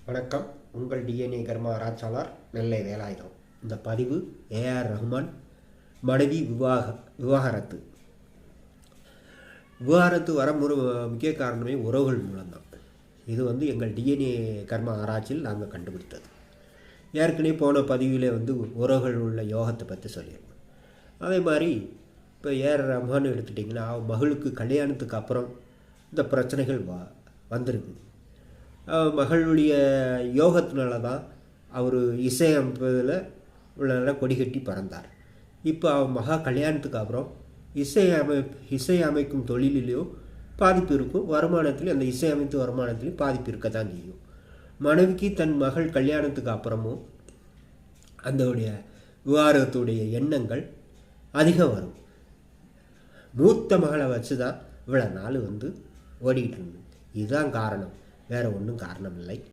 வணக்கம். உங்கள் டிஎன்ஏ கர்மா ஆராய்ச்சியாளர் நெல்லை வேலாயுதம். இந்த பதிவு ஏஆர் ரஹ்மான் மனைவி விவாகரத்து வர முக்கிய காரணமே உறவுகள் மூலம்தான். இது எங்கள் டிஎன்ஏ கர்மா ஆராய்ச்சியில் நாங்கள் கண்டுபிடித்தது. ஏற்கனவே போன பதிவில் உறவுகள் உள்ள யோகத்தை பற்றி சொல்லியிருக்கோம். அதே மாதிரி இப்போ ஏஆர் ரஹ்மான் எடுத்துட்டிங்கன்னா மகளுக்கு கல்யாணத்துக்கு அப்புறம் இந்த பிரச்சனைகள் வந்திருக்குது. மகளுடைய யோகத்தினால தான் அவர் இசையமைப்பதில் உள்ள கொடிகட்டி பறந்தார். இப்போ அவர் கல்யாணத்துக்கு அப்புறம் இசை அமைக்கும் தொழிலிலையும் பாதிப்பு இருக்கும், வருமானத்துலேயும் அந்த இசை அமைத்து வருமானத்துலேயும் பாதிப்பு இருக்க தான் செய்யும். மனைவிக்கு தன் மகள் கல்யாணத்துக்கு அப்புறமும் அந்தோடைய விவாகரத்துடைய எண்ணங்கள் அதிகம் வரும். மூத்த மகளை வச்சு தான் இவ்வளோ நாள் ஓடிக்கிட்டு இருந்தது. இதுதான் காரணம், வேறு ஒன்றும் காரணம் இல்லை.